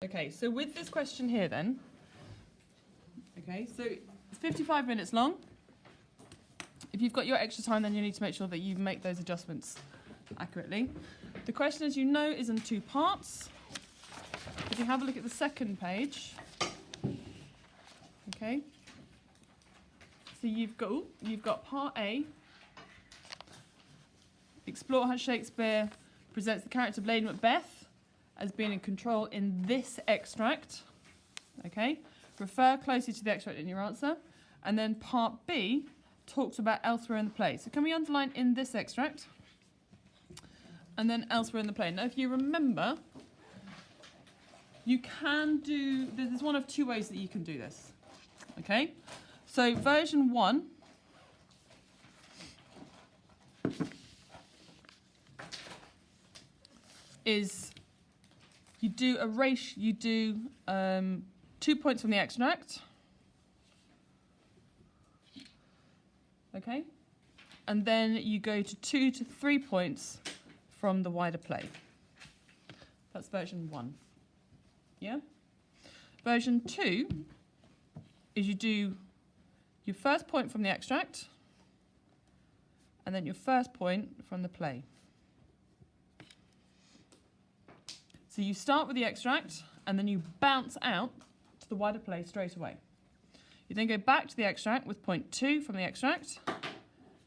Okay, so with this question here then, okay, so it's 55 minutes long. If you've got your extra time, then you need to make sure that you make those adjustments accurately. The question, as you know, is in two parts. If you have a look at the second page, okay, so you've got part A, explore how Shakespeare presents the character of Lady Macbeth as being in control in this extract, okay? Refer closely to the extract in your answer. And then part B talks about elsewhere in the play. So can we underline in this extract? And then elsewhere in the play. Now, if you remember, you can do, there's one of two ways that you can do this, okay? So version 1 is you do a ratio, you do 2 points from the extract, okay? And then you go to 2 to 3 points from the wider play. That's version 1. Yeah? Version 2 is you do your first point from the extract and then your first point from the play. So you start with the extract and then you bounce out to the wider play straight away. You then go back to the extract with point 2 from the extract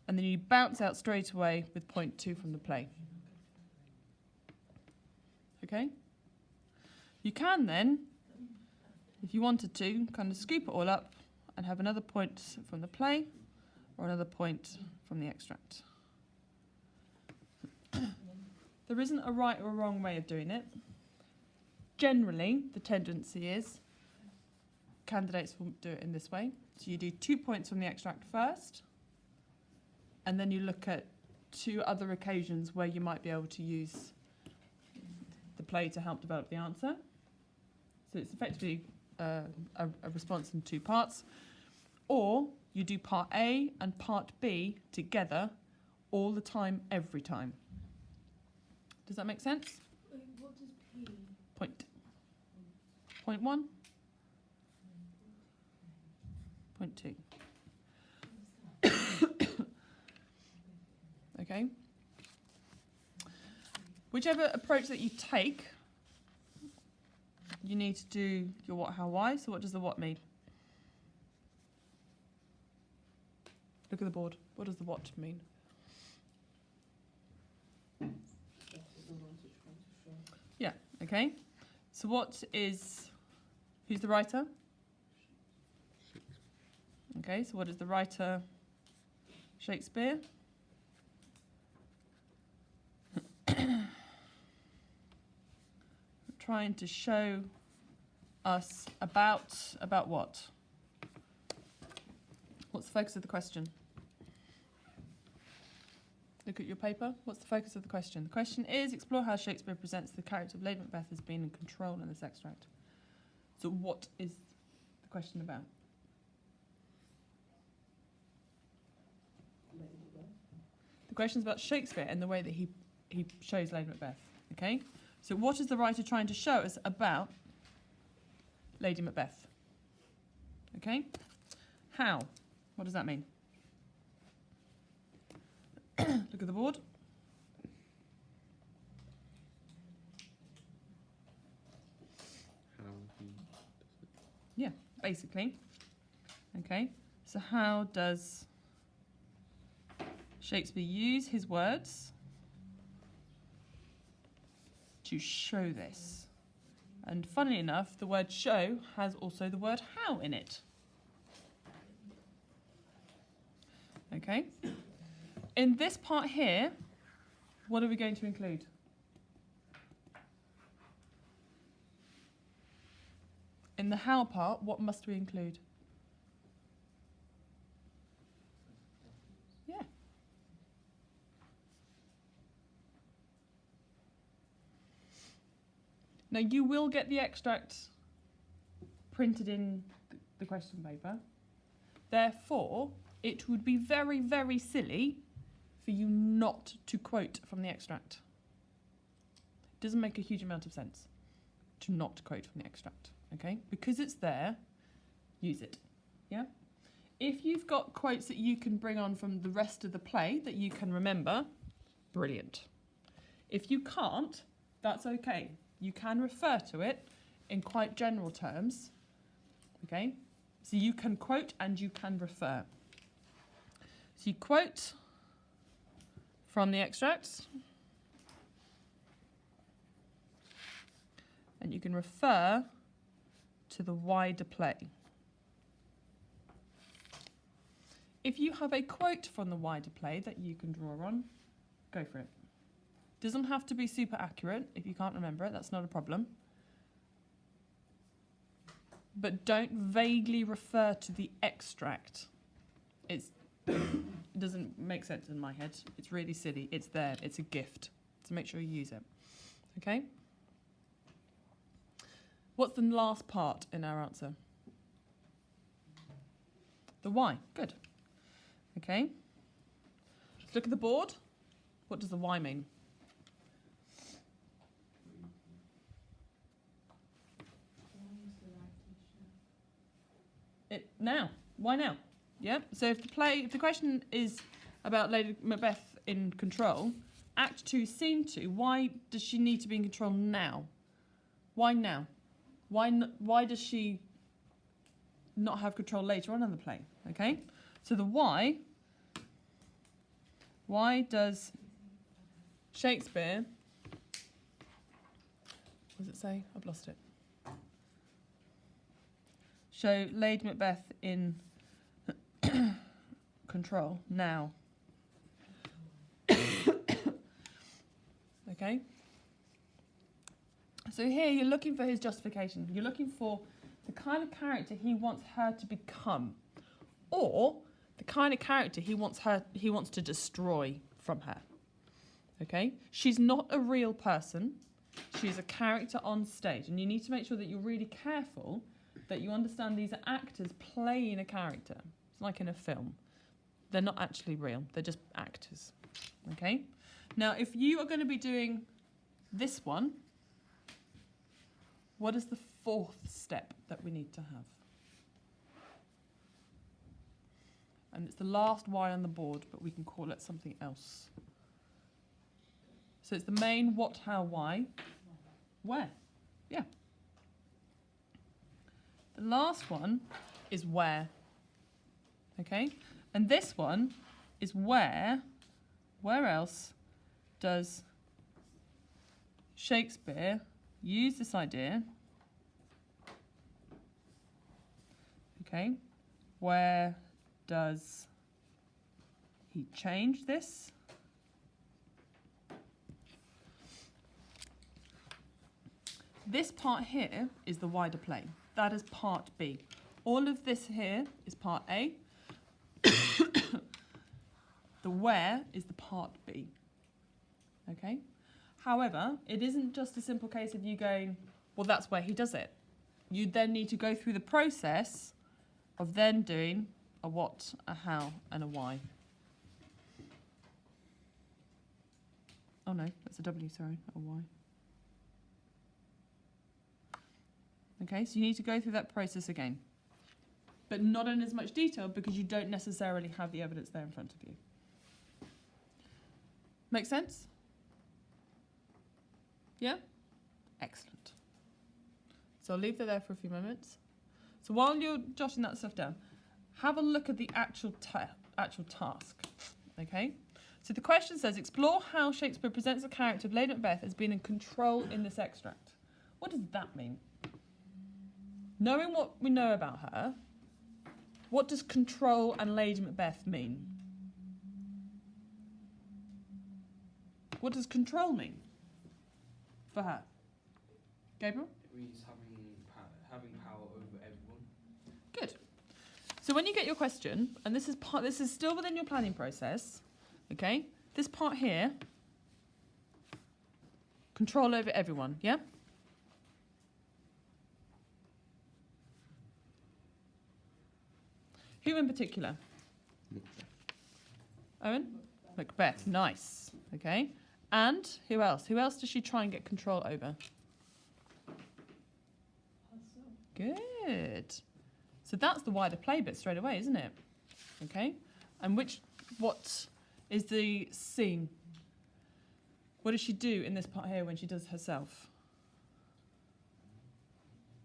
and then you bounce out straight away with point 2 from the play. Okay? You can then, if you wanted to, kind of scoop it all up and have another point from the play or another point from the extract. There isn't a right or a wrong way of doing it. Generally, the tendency is candidates will do it in this way. So you do 2 points from the extract first, and then you look at 2 other occasions where you might be able to use the play to help develop the answer. So it's effectively a response in 2 parts. Or you do part A and part B together all the time, every time. Does that make sense? Wait, what does P? Point 1. Point 2. Okay. Whichever approach that you take, you need to do your what, how, why. So what does the what mean? Look at the board. What does the what mean? Yeah, okay. So what is, who's the writer? Okay, so what is the writer? Shakespeare. Trying to show us about what? What's the focus of the question? Look at your paper. What's the focus of the question? The question is, explore how Shakespeare presents the character of Lady Macbeth as being in control in this extract. So what is the question about? The question is about Shakespeare and the way that he shows Lady Macbeth. Okay? So what is the writer trying to show us about Lady Macbeth? Okay? How? What does that mean? Look at the board. Yeah, basically. Okay, so how does Shakespeare use his words to show this? And funnily enough, the word show has also the word how in it. Okay. In this part here, what are we going to include? In the how part, what must we include? Yeah. Now, you will get the extract printed in the question paper. Therefore, it would be very, very silly for you not to quote from the extract. It doesn't make a huge amount of sense. to not quote from the extract, okay? Because it's there, use it, yeah? If you've got quotes that you can bring on from the rest of the play that you can remember, brilliant. If you can't, that's okay. You can refer to it in quite general terms, okay? So you can quote and you can refer. So you quote from the extracts, and you can refer to the wider play. If you have a quote from the wider play that you can draw on, go for it. Doesn't have to be super accurate. If you can't remember it, that's not a problem. But don't vaguely refer to the extract. It doesn't make sense in my head. It's really silly. It's there. It's a gift. So make sure you use it. Okay? What's the last part in our answer? The why. Good. Okay. Let's look at the board. What does the why mean? Now. Why now? Yeah. So if the question is about Lady Macbeth in control, Act 2, Scene 2, why does she need to be in control now? Why now? Why does she not have control later on in the play? Okay. So the why does Shakespeare, what does it say? I've lost it. Show Lady Macbeth in control now. Okay? So here you're looking for his justification. You're looking for the kind of character he wants her to become, or the kind of character he wants to destroy from her. Okay? She's not a real person. She's a character on stage, and you need to make sure that you're really careful that you understand these are actors playing a character. It's like in a film. They're not actually real. They're just actors. Okay? Now, if you are going to be doing this one, what is the fourth step that we need to have? And it's the last Y on the board, but we can call it something else. So it's the main what, how, why. Where? Yeah. The last one is where. Okay? And this one is where else does Shakespeare use this idea? Okay? Where does he change this? This part here is the wider play. That is part B. All of this here is part A. The where is the part B. Okay? However, it isn't just a simple case of you going, well, that's where he does it. You then need to go through the process of then doing a what, a how, and a why. Oh no, that's a W, sorry, not a Y. Okay, so you need to go through that process again. But not in as much detail because you don't necessarily have the evidence there in front of you. Make sense? Yeah? Excellent. So I'll leave that there for a few moments. So while you're jotting that stuff down, have a look at the actual task. Okay? So the question says, explore how Shakespeare presents the character of Lady Macbeth as being in control in this extract. What does that mean? Knowing what we know about her, what does control and Lady Macbeth mean? What does control mean for her? Gabriel? It means having power over everyone. Good. So when you get your question, and this is still within your planning process, okay? This part here, control over everyone, yeah? Who in particular? Owen? Macbeth, nice. Okay. And who else? Who else does she try and get control over? Good. So that's the wider play bit straight away, isn't it? Okay. And what is the scene? What does she do in this part here when she does herself?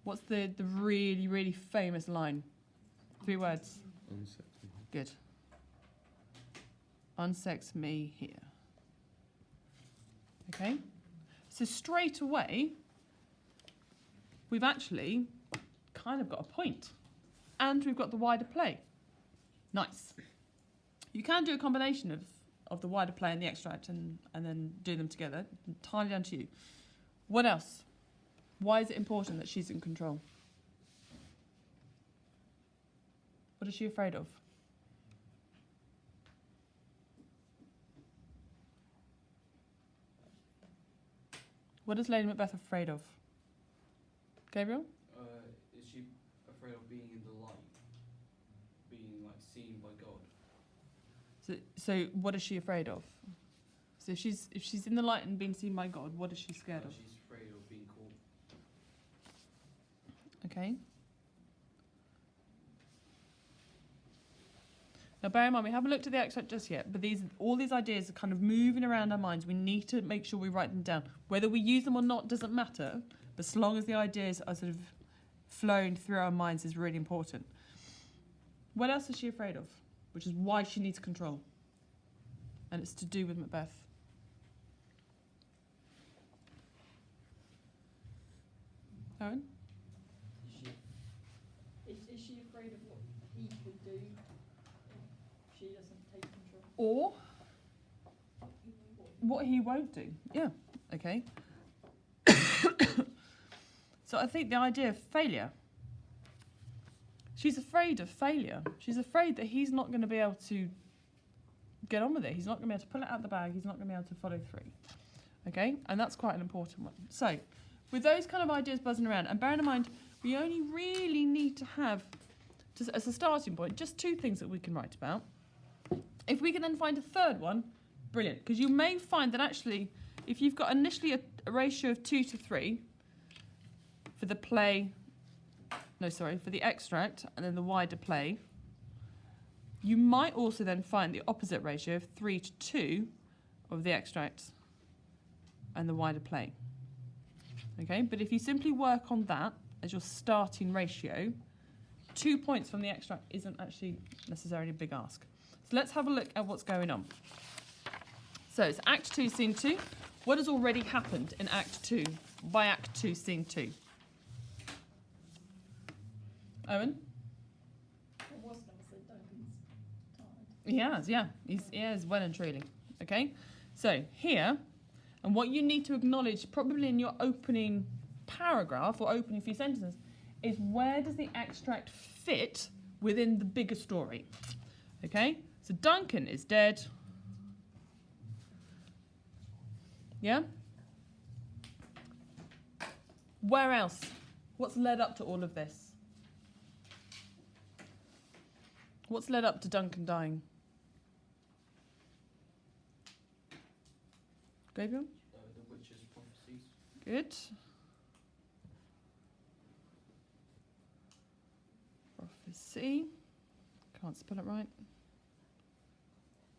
What's the really, really famous line? 3 words. Unsex me. Good. Unsex me here. Okay. So straight away, we've actually kind of got a point. And we've got the wider play. Nice. You can do a combination of the wider play and the extract and then do them together. Entirely down to you. What else? Why is it important that she's in control? What is she afraid of? What is Lady Macbeth afraid of? Gabriel? Is she afraid of being in the light? Being like seen by God? So what is she afraid of? So if she's in the light and being seen by God, what is she scared of? She's afraid of being caught. Okay. Now bear in mind, we haven't looked at the extract just yet, but all these ideas are kind of moving around our minds. We need to make sure we write them down. Whether we use them or not doesn't matter, but as long as the ideas are sort of flowing through our minds is really important. What else is she afraid of? Which is why she needs control. And it's to do with Macbeth. Owen? Is she afraid of what he could do if she doesn't take control? Or what he won't do. Yeah, okay. So I think the idea of failure. She's afraid of failure. She's afraid that he's not going to be able to get on with it. He's not going to be able to pull it out of the bag. He's not going to be able to follow through. Okay? And that's quite an important one. So, with those kind of ideas buzzing around, and bearing in mind, we only really need to have, just as a starting point, just 2 things that we can write about. If we can then find a third one, brilliant. Because you may find that actually, if you've got initially a ratio of 2 to 3 for the play, for the extract and then the wider play, you might also then find the opposite ratio of 3 to 2 of the extract and the wider play. Okay, but if you simply work on that as your starting ratio, 2 points from the extract isn't actually necessarily a big ask. So let's have a look at what's going on. So it's Act 2, Scene 2. What has already happened in Act 2 by Act 2, Scene 2? Owen? I was going to say Duncan's tired. He has, yeah. He has well and truly. Okay? So here, and what you need to acknowledge probably in your opening paragraph or opening few sentences is where does the extract fit within the bigger story? Okay? So Duncan is dead. Yeah? Where else? What's led up to all of this? What's led up to Duncan dying? Gabriel? The witch's prophecies. Good. Prophecy. Can't spell it right.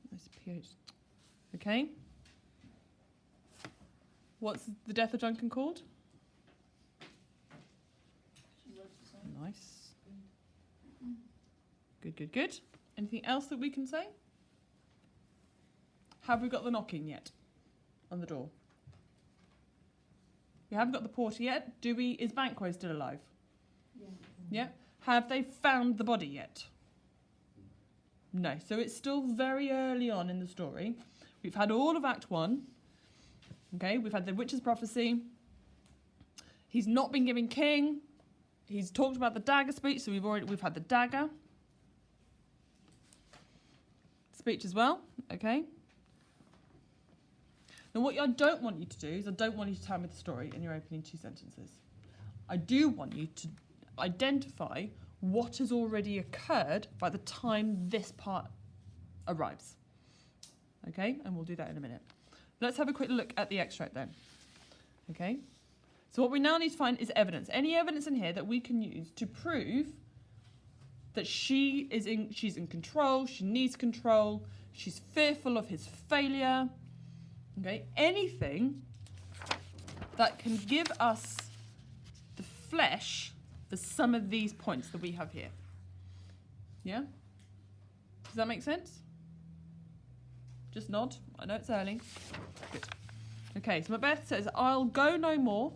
Nice PH. Okay. What's the death of Duncan called? She wrote the song. Nice. Good, good, good. Anything else that we can say? Have we got the knocking yet on the door? We haven't got the porter yet. Is Banquo still alive? Yeah. Yeah. Have they found the body yet? No. So it's still very early on in the story. We've had all of Act 1. Okay, we've had the witch's prophecy. He's not been given king. He's talked about the dagger speech, so we've had the dagger speech as well. Okay. Now, what I don't want you to do is I don't want you to tell me the story in your opening 2 sentences. I do want you to identify what has already occurred by the time this part arrives. Okay, and we'll do that in a minute. Let's have a quick look at the extract then. Okay, So what we now need to find is evidence. Any evidence in here that we can use to prove that she's in control, she needs control, she's fearful of his failure. Okay, anything that can give us the flesh for some of these points that we have here. Yeah? Does that make sense? Just nod. I know it's early. Good. Okay, so Macbeth says, I'll go no more.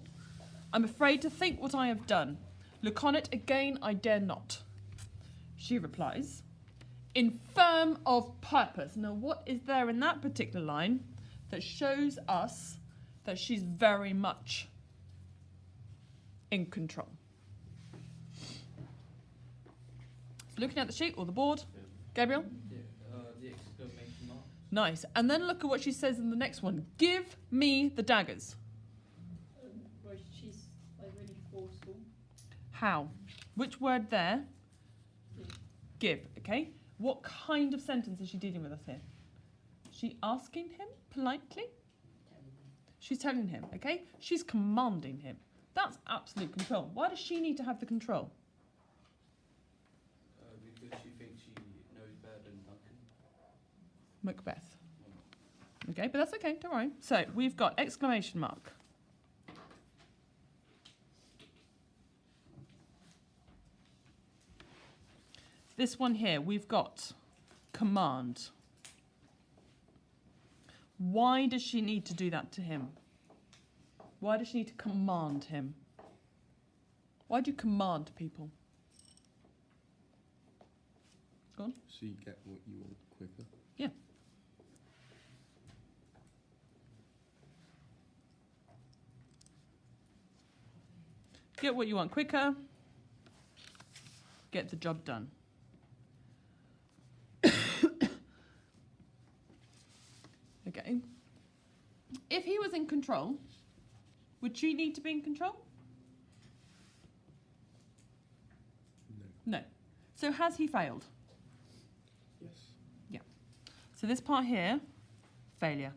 I'm afraid to think what I have done. Look on it again, I dare not. She replies, infirm of purpose. Now, what is there in that particular line that shows us that she's very much in control? Looking at the sheet or the board, Gabriel? The exclamation mark. Nice. And then look at what she says in the next one. Give me the daggers. Well, she's like really forceful. How? Which word there? Yeah. Give, okay? What kind of sentence is she dealing with us here? She asking him politely? She's telling him, okay? She's commanding him. That's absolute control. Why does she need to have the control? Because she thinks she knows better than Duncan. Macbeth. Okay, but that's okay, don't worry. So we've got exclamation mark. This one here, we've got command. Why does she need to do that to him? Why does she need to command him? Why do you command people? Go on. So you get what you want quicker. Yeah. Get what you want quicker. Get the job done. Okay. If he was in control, would she need to be in control? No. No. So has he failed? Yes. So this part here, failure.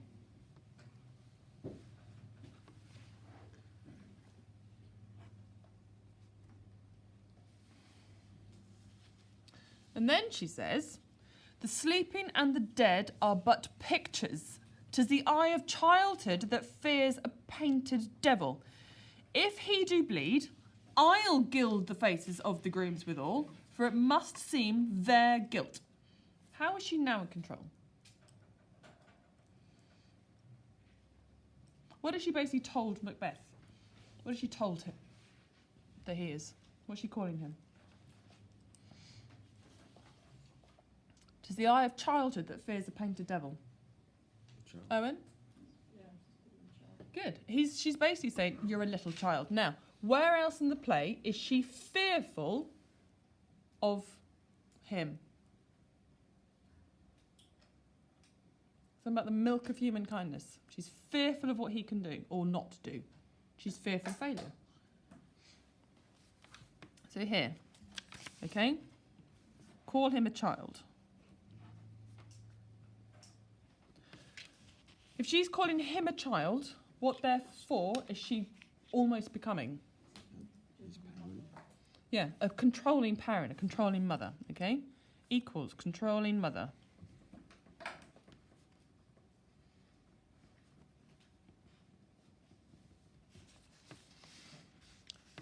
And then she says, the sleeping and the dead are but pictures. 'Tis the eye of childhood that fears a painted devil. If he do bleed, I'll gild the faces of the grooms withal, for it must seem their guilt. How is she now in control? What has she basically told Macbeth? What has she told him that he is? What's she calling him? 'Tis the eye of childhood that fears a painted devil. Child. Owen? Yeah, child. Good. She's basically saying, you're a little child. Now, where else in the play is she fearful of him? Something about the milk of human kindness. She's fearful of what he can do or not do. She's fearful of failure. So here, okay? Call him a child. If she's calling him a child, what therefore is she almost becoming? His parent. Yeah, a controlling parent, a controlling mother, okay? Equals controlling mother.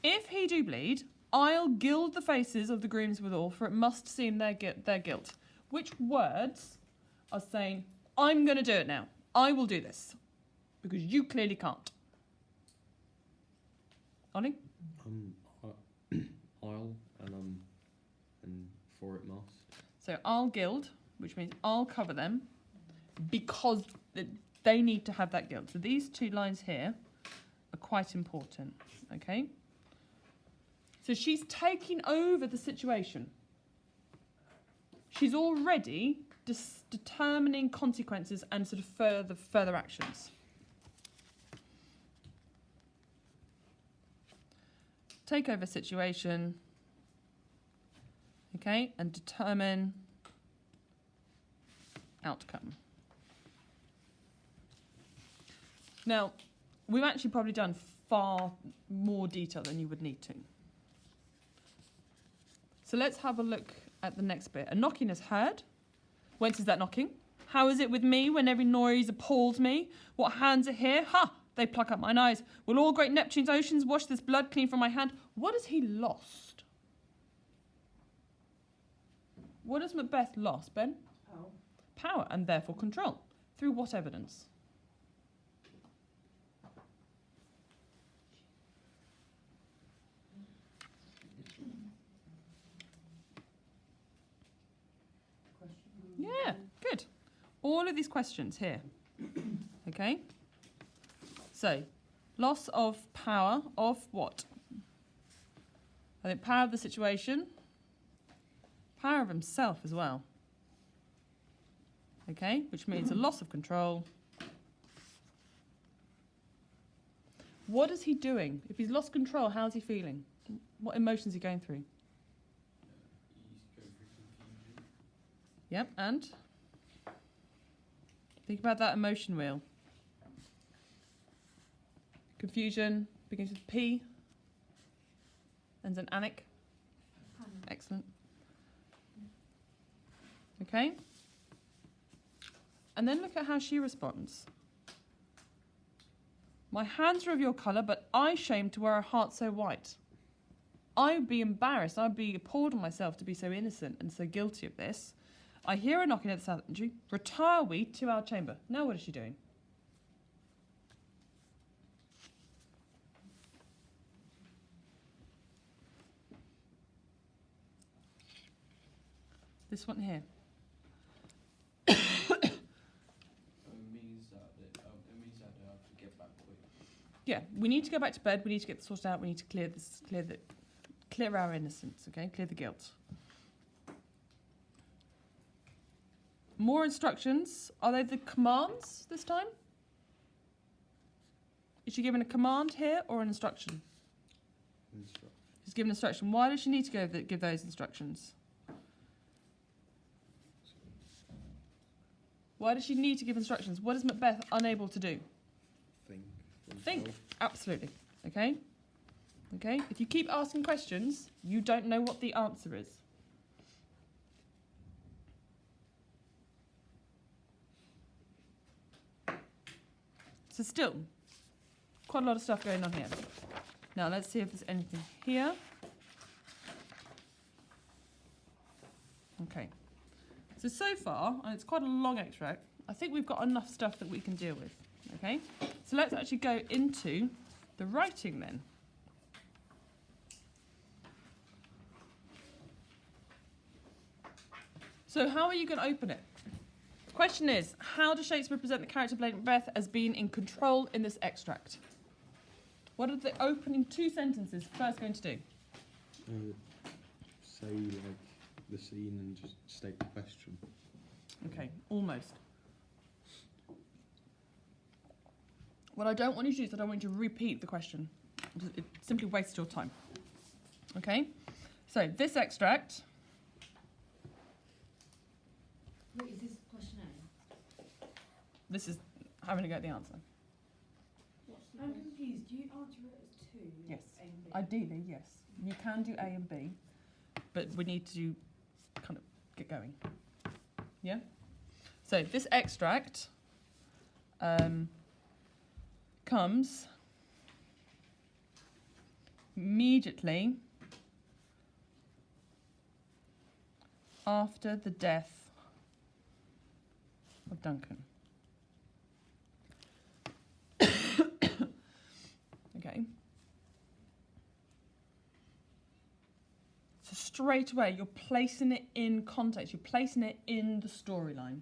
If he do bleed, I'll gild the faces of the grooms withal, for it must seem their guilt. Which words are saying, I'm going to do it now. I will do this. Because you clearly can't. Ollie? I'll and for it must. So I'll gild, which means I'll cover them, because they need to have that guilt. So these two lines here are quite important, okay? So she's taking over the situation. She's already determining consequences and sort of further actions. Take over situation, okay, and determine outcome. Now, we've actually probably done far more detail than you would need to. So let's have a look at the next bit. A knocking is heard. Whence is that knocking? How is it with me when every noise appalls me? What hands are here? Ha! They pluck up mine eyes. Will all great Neptune's oceans wash this blood clean from my hand? What has he lost? What has Macbeth lost, Ben? Oh. Power, and therefore control. Through what evidence? Yeah, good. All of these questions here. Okay? So, loss of power of what? I think power of the situation. Power of himself as well. Okay? Which means a loss of control. What is he doing? If he's lost control, how's he feeling? What emotions is he going through? He's going through confusion. Yep, and? Think about that emotion wheel. Confusion begins with P. Ends in anic. Excellent. Okay? And then look at how she responds. My hands are of your colour, but I shame to wear a heart so white. I would be embarrassed, I would be appalled on myself to be so innocent and so guilty of this. I hear a knocking at the south entry. Retire we to our chamber. Now what is she doing? This one here. It means that I have to get back quick. Yeah, we need to go back to bed. We need to get this sorted out. We need to clear our innocence. Okay, clear the guilt. More instructions. Are they the commands this time? Is she given a command here or an instruction? She's given instruction. Why does she need to give those instructions? Why does she need to give instructions? What is Macbeth unable to do? Think. Absolutely. Okay? Okay? If you keep asking questions, you don't know what the answer is. So still, quite a lot of stuff going on here. Now let's see if there's anything here. Okay. So far, and it's quite a long extract, I think we've got enough stuff that we can deal with. Okay? So let's actually go into the writing then. So how are you going to open it? The question is, how does Shakespeare present the character of Lady Macbeth as being in control in this extract? What are the opening two sentences first going to do? Say like the scene and just state the question. Okay, almost. What I don't want you to do is I don't want you to repeat the question. It simply wastes your time. Okay? So this extract. Wait, is this question A? This is having to go at the answer. I'm confused. Do you answer it as two? Yes. A and B? Ideally, yes. You can do A and B, but we need to kind of get going. Yeah? So this extract comes immediately after the death of Duncan. Okay. So straight away, you're placing it in context. You're placing it in the storyline.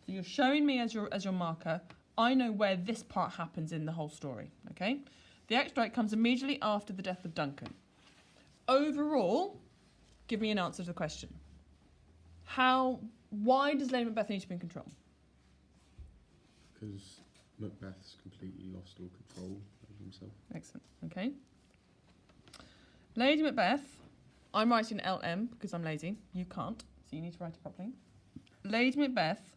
So you're showing me as your marker. I know where this part happens in the whole story. Okay. The extract comes immediately after the death of Duncan. Overall, give me an answer to the question. Why does Lady Macbeth need to be in control? Because Macbeth's completely lost all control of himself. Excellent. Okay. Lady Macbeth. I'm writing LM because I'm lazy. You can't, so you need to write it properly. Lady Macbeth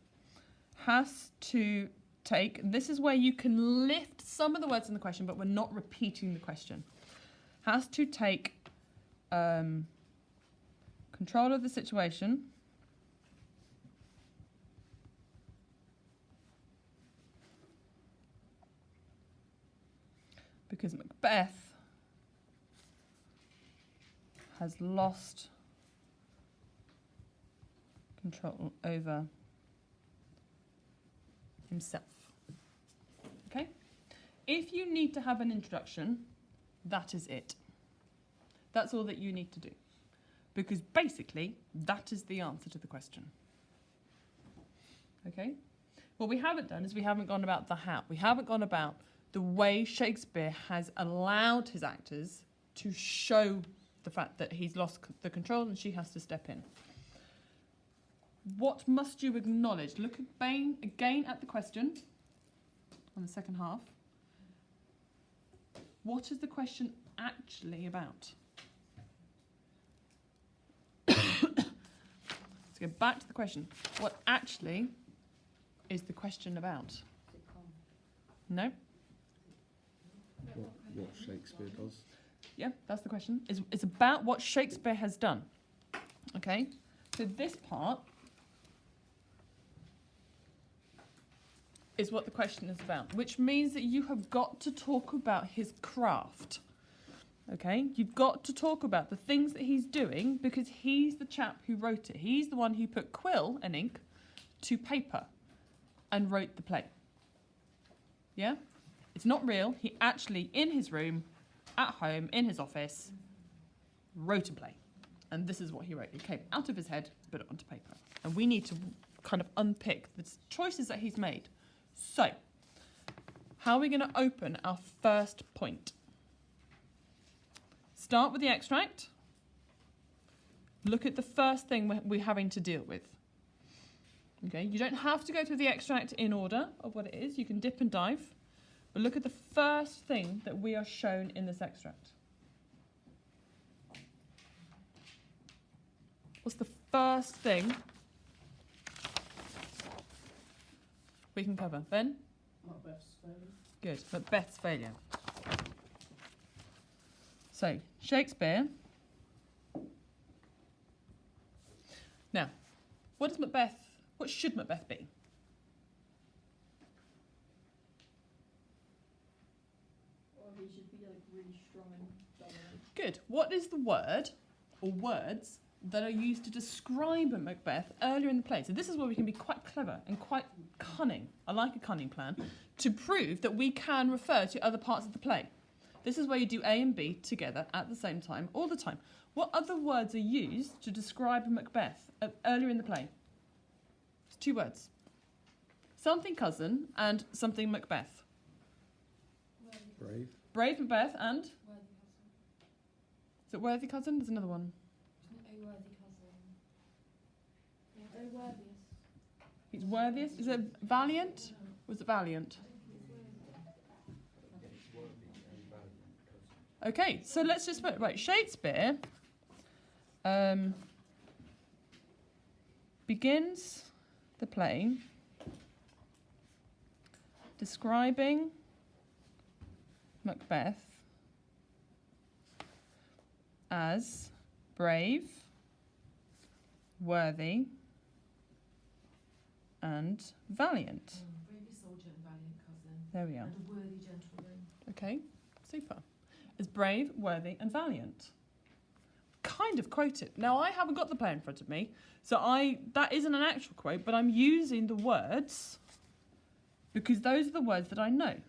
has to take, this is where you can lift some of the words in the question, but we're not repeating the question. Has to take control of the situation because Macbeth has lost control over himself. Okay? If you need to have an introduction, that is it. That's all that you need to do. Because basically, that is the answer to the question. Okay? What we haven't done is we haven't gone about the how. We haven't gone about the way Shakespeare has allowed his actors to show the fact that he's lost the control and she has to step in. What must you acknowledge? Look again at the question on the second half. What is the question actually about? Let's go back to the question. What actually is the question about? No? What Shakespeare does. Yeah, that's the question. It's about what Shakespeare has done. Okay? So this part is what the question is about, which means that you have got to talk about his craft. Okay? You've got to talk about the things that he's doing because he's the chap who wrote it. He's the one who put quill and ink to paper and wrote the play. Yeah? It's not real. He actually, in his room, at home, in his office, wrote a play. And this is what he wrote. It came out of his head, put it onto paper. And we need to kind of unpick the choices that he's made. So, how are we going to open our first point? Start with the extract. Look at the first thing we're having to deal with. Okay, you don't have to go through the extract in order of what it is. You can dip and dive. But look at the first thing that we are shown in this extract. What's the first thing we can cover? Ben? Macbeth's failure. Good. Macbeth's failure. So, Shakespeare. Now, what should Macbeth be? Or he should be like really strong and dominant. Good. What is the word or words that are used to describe a Macbeth earlier in the play? So this is where we can be quite clever and quite cunning. I like a cunning plan to prove that we can refer to other parts of the play. This is where you do A and B together at the same time, all the time. What other words are used to describe a Macbeth earlier in the play? It's two words. Something cousin and something Macbeth. Brave. Brave Macbeth and? Worthy cousin. Is it worthy cousin? There's another one. Isn't it a worthy cousin? Yeah, a worthiest. He's worthiest. Is it valiant? Was it valiant? Okay, so let's just put right. Shakespeare begins the play describing Macbeth as brave, worthy, and valiant. Bravely soldier and valiant cousin. There we are. And a worthy gentleman. Okay, super. As brave, worthy, and valiant. Kind of quoted. Now, I haven't got the play in front of me, so that isn't an actual quote, but I'm using the words because those are the words that I know.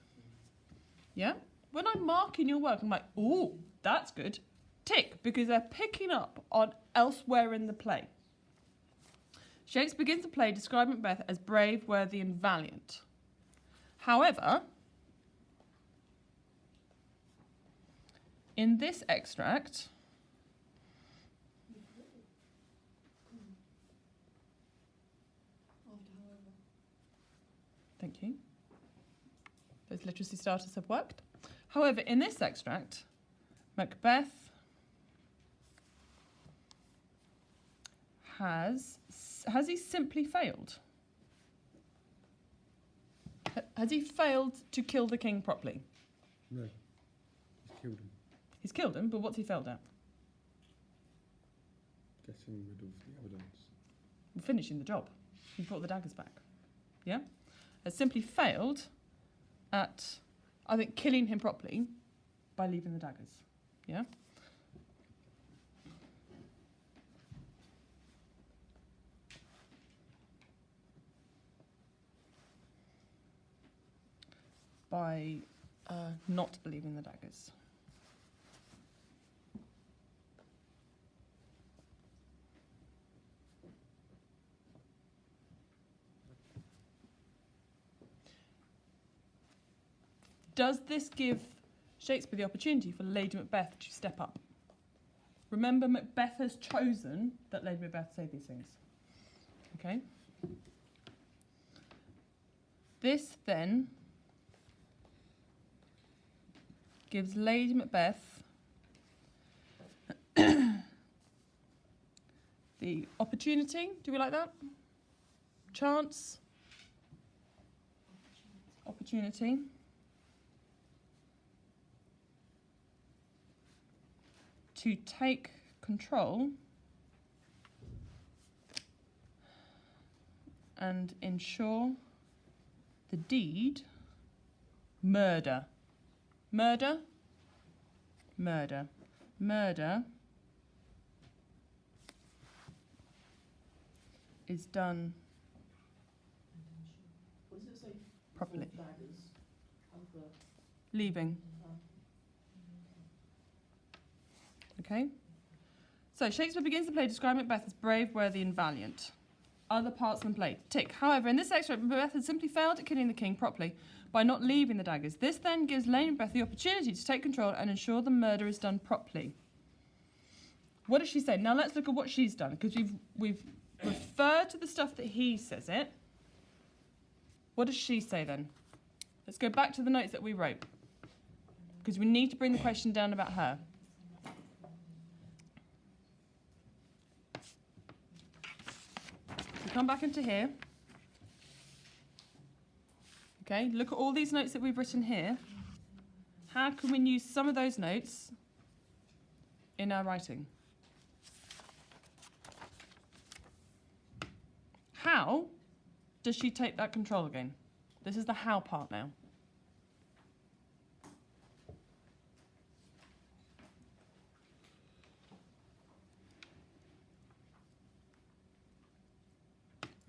Yeah? When I'm marking your work, I'm like, ooh, that's good. Tick, because they're picking up on elsewhere in the play. Shakespeare begins the play describing Macbeth as brave, worthy, and valiant. However, in this extract, thank you. Those literacy starters have worked. However, in this extract, Macbeth has he simply failed? Has he failed to kill the king properly? No. He's killed him. He's killed him, but what's he failed at? Getting rid of the evidence. Finishing the job. He brought the daggers back. Yeah? Has simply failed at, I think, killing him properly by leaving the daggers. Yeah? By not leaving the daggers. Does this give Shakespeare the opportunity for Lady Macbeth to step up? Remember, Macbeth has chosen that Lady Macbeth say these things. Okay? This then gives Lady Macbeth the opportunity, do we like that? Chance? Opportunity. To take control and ensure the deed, murder, is done What does it say? properly. Daggers. Other. Leaving. Okay? So Shakespeare begins the play describing Macbeth as brave, worthy, and valiant. Other parts of the play. Tick. However, in this extract, Macbeth had simply failed at killing the king properly by not leaving the daggers. This then gives Lady Macbeth the opportunity to take control and ensure the murder is done properly. What does she say? Now let's look at what she's done, because we've referred to the stuff that he says it. What does she say then? Let's go back to the notes that we wrote, because we need to bring the question down about her. So come back into here. Okay, look at all these notes that we've written here. How can we use some of those notes in our writing? How does she take that control again? This is the how part now.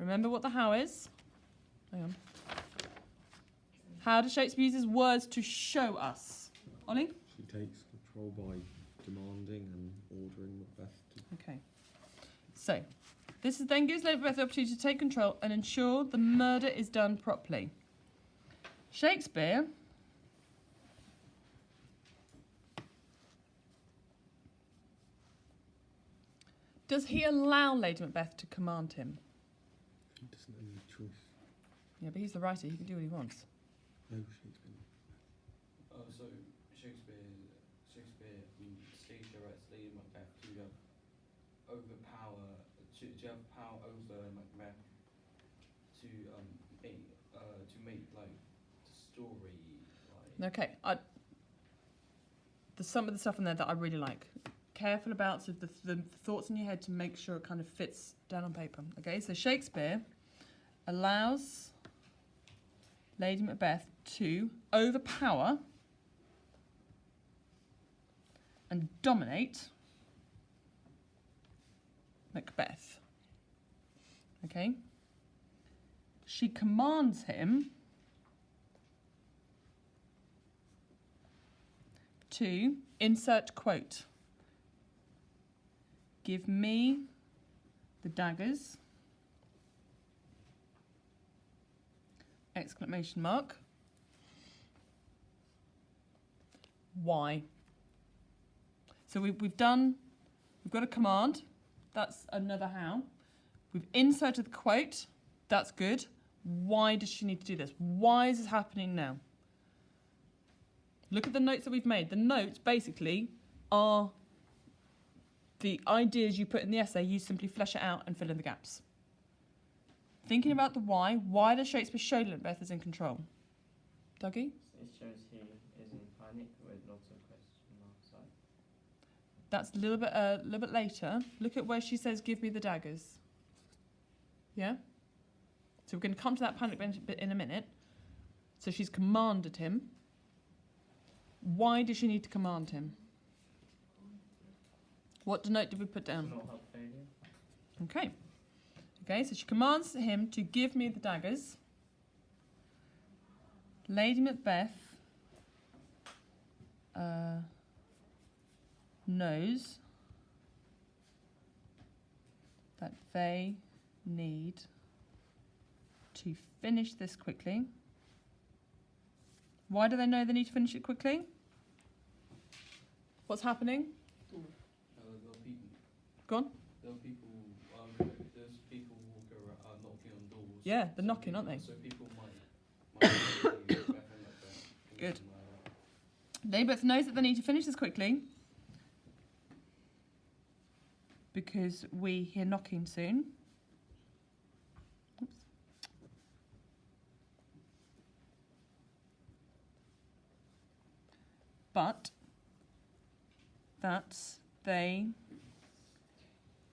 Remember what the how is? Hang on. How does Shakespeare use his words to show us? Ollie? She takes control by demanding and ordering Macbeth to... Okay. So, this then gives Lady Macbeth the opportunity to take control and ensure the murder is done properly. Shakespeare does he allow Lady Macbeth to command him? He doesn't have any choice. Yeah, but he's the writer. He can do what he wants. No, Shakespeare. So Shakespeare Stacia writes Lady Macbeth to have to have power over Macbeth to make like the story like. Okay. There's some of the stuff in there that I really like. Careful about sort of the thoughts in your head to make sure it kind of fits down on paper. Okay, so Shakespeare allows Lady Macbeth to overpower and dominate Macbeth. Okay? She commands him to insert quote. Give me the daggers. Exclamation mark. Why? So we've got a command. That's another how. We've inserted the quote. That's good. Why does she need to do this? Why is this happening now? Look at the notes that we've made. The notes basically are the ideas you put in the essay. You simply flesh it out and fill in the gaps. Thinking about the why does Shakespeare show Macbeth is in control? Dougie? It shows he is in panic with lots of question marks. Right? That's a little bit later. Look at where she says, "Give me the daggers." Yeah. So we're going to come to that panic bit in a minute. So she's commanded him. Why does she need to command him? What note did we put To down? not have failure. Okay. Okay, so she commands him to give me the daggers. Lady Macbeth knows that they need to finish this quickly. Why do they know they need to finish it quickly? What's happening? There are people. Go on. There are people. There's people walking around, knocking on doors. Yeah, they're So knocking, aren't people- they? So people might see Macbeth and Macbeth and Good. something like that. Lady knows that they need to finish this quickly because we hear knocking soon. Oops. But that they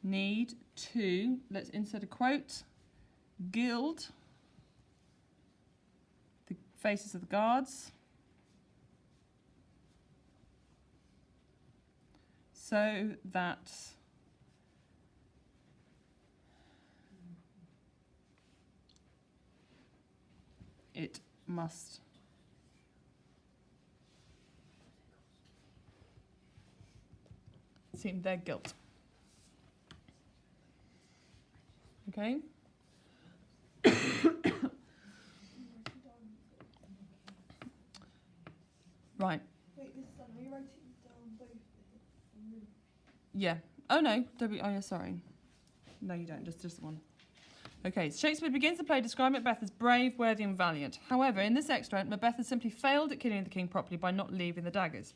need to, let's insert a quote, gild the faces of the guards so that it must seem their guilt. Okay? Right. Wait, this time, are you writing down both? Yeah. Oh no. Oh yeah. Sorry. No, you don't. Just one. Okay. So Shakespeare begins the play describing Macbeth as brave, worthy, and valiant. However, in this extract, Macbeth has simply failed at killing the king properly by not leaving the daggers.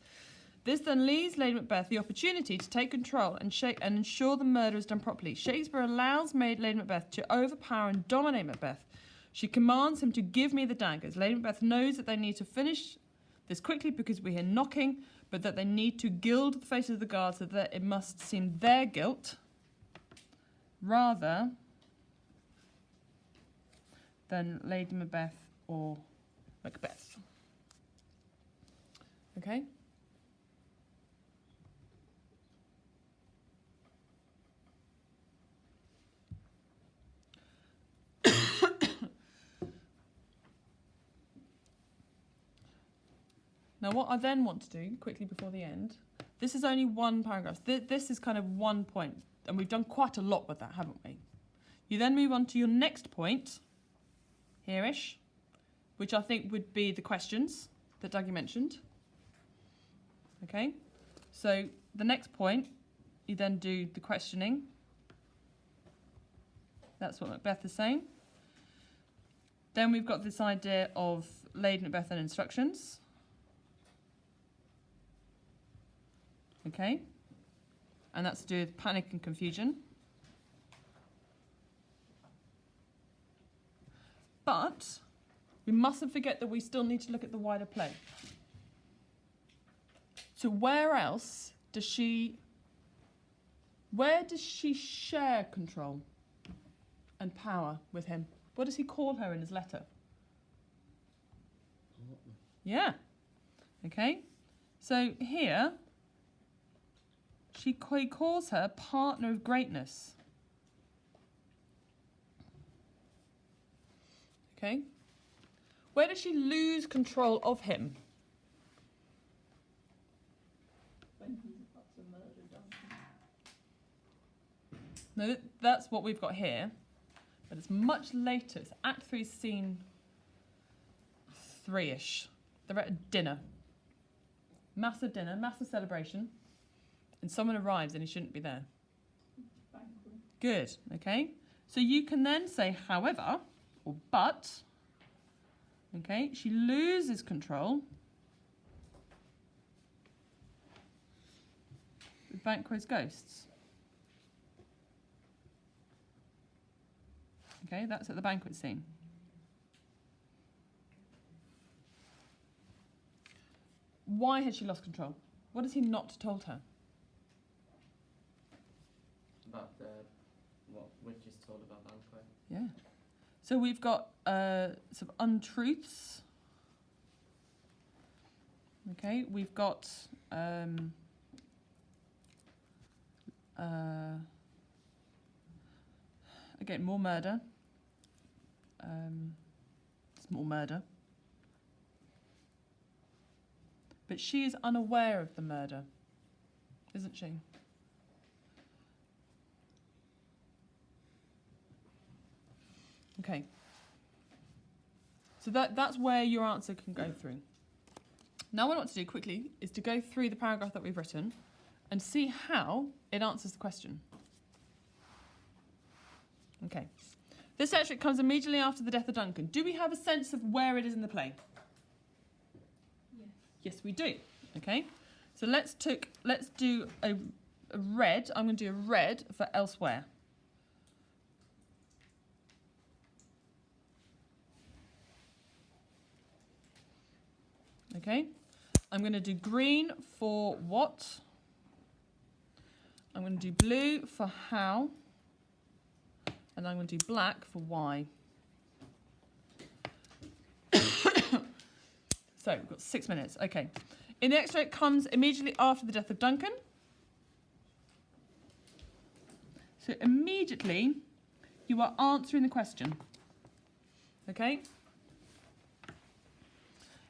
This then leaves Lady Macbeth the opportunity to take control and ensure the murder is done properly. Shakespeare allows Lady Macbeth to overpower and dominate Macbeth. She commands him to give me the daggers. Lady Macbeth knows that they need to finish this quickly because we hear knocking, but that they need to gild the faces of the guards so that it must seem their guilt rather than Lady Macbeth or Macbeth. Okay? Now, what I then want to do, quickly before the end, this is only one paragraph. This is kind of one point, and we've done quite a lot with that, haven't we? You then move on to your next point, here-ish, which I think would be the questions that Dougie mentioned. Okay? So, the next point, you then do the questioning. That's what Macbeth is saying. Then we've got this idea of Lady Macbeth and instructions. Okay, and that's to do with panic and confusion. But we mustn't forget that we still need to look at the wider play. So where does she share control and power with him? What does he call her in his letter? Partner. Yeah. Okay, so here he calls her partner of greatness. Okay? Where does she lose control of him? When he's about to murder Duncan. No, that's what we've got here. But it's much later. It's Act 3, Scene 3-ish. They're at a dinner. Massive dinner, massive celebration. And someone arrives and he shouldn't be there. Banquet. Good, okay? So you can then say, however, or but, okay, she loses control with Banquo's ghosts. Okay, that's at the banquet scene. Why had she lost control? What has he not told her? About what witches told about Banquo. Yeah. So we've got some untruths. Okay, we've got again more murder. It's more murder. But she is unaware of the murder, isn't she? Okay. So that's where your answer can go through. Now what I want to do quickly is to go through the paragraph that we've written and see how it answers the question. Okay. This section comes immediately after the death of Duncan. Do we have a sense of where it is in the play? Yes. Yes, we do. Okay. So let's do a red. I'm going to do a red for elsewhere. Okay. I'm going to do green for what? I'm going to do blue for how. And I'm going to do black for why. So we've got 6 minutes. Okay. In the extract comes immediately after the death of Duncan. So immediately you are answering the question. Okay?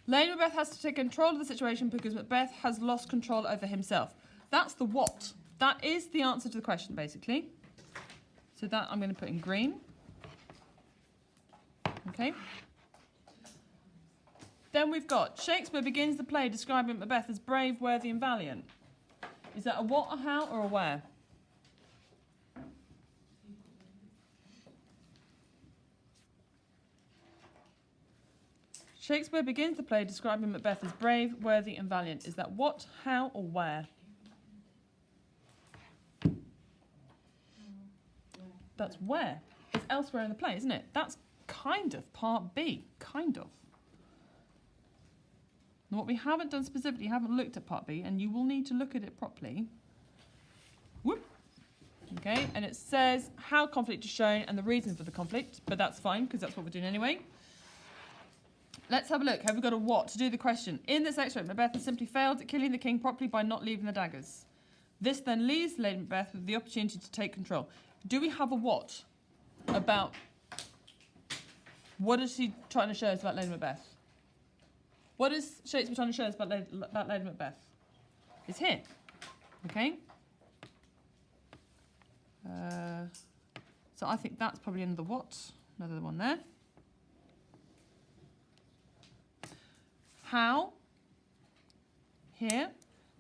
Lady Macbeth has to take control of the situation because Macbeth has lost control over himself. That's the what. That is the answer to the question, basically. So that I'm going to put in green. Okay. Then we've got Shakespeare begins the play describing Macbeth as brave, worthy and valiant. Is that a what, a how or a where? Shakespeare begins the play describing Macbeth as brave, worthy and valiant. Is that what, how or where? That's where. It's elsewhere in the play, isn't it? That's kind of part B. Kind of. And what we haven't done specifically, haven't looked at part B, and you will need to look at it properly. Whoop. Okay, and it says how conflict is shown and the reason for the conflict, but that's fine because that's what we're doing anyway. Let's have a look. Have we got a what to do the question? In this extract, Macbeth has simply failed at killing the king properly by not leaving the daggers. This then leaves Lady Macbeth with the opportunity to take control. Do we have a what about what is she trying to show us about Lady Macbeth? What is Shakespeare trying to show us about Lady Macbeth? It's here. Okay. So I think that's probably another what. Another one there. How. Here.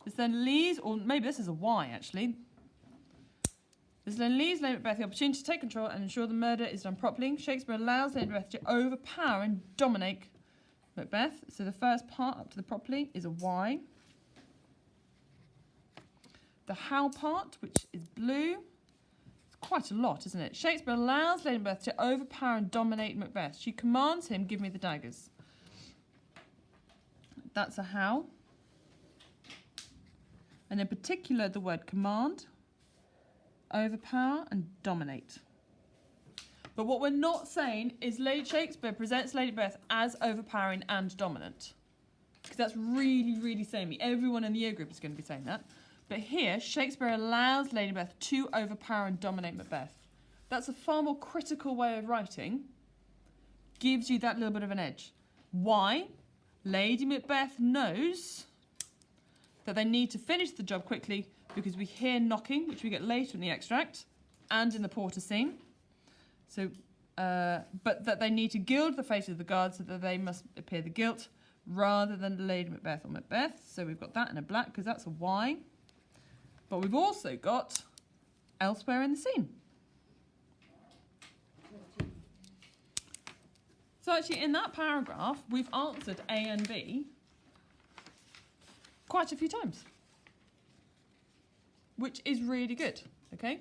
This then leaves, or maybe this is a why actually. This then leaves Lady Macbeth the opportunity to take control and ensure the murder is done properly. Shakespeare allows Lady Macbeth to overpower and dominate Macbeth. So the first part up to the properly is a why. The how part, which is blue, it's quite a lot, isn't it? Shakespeare allows Lady Macbeth to overpower and dominate Macbeth. She commands him, give me the daggers. That's a how. And in particular, the word command, overpower and dominate. But what we're not saying is Shakespeare presents Lady Macbeth as overpowering and dominant. Because that's really, really samey. Everyone in the year group is going to be saying that. But here, Shakespeare allows Lady Macbeth to overpower and dominate Macbeth. That's a far more critical way of writing. Gives you that little bit of an edge. Why? Lady Macbeth knows that they need to finish the job quickly because we hear knocking, which we get later in the extract, and in the porter scene. So, but that they need to gild the face of the guard so that they must appear the guilt rather than Lady Macbeth or Macbeth. So we've got that in a black because that's a why. But we've also got elsewhere in the scene. So actually in that paragraph, we've answered A and B quite a few times, which is really good, okay?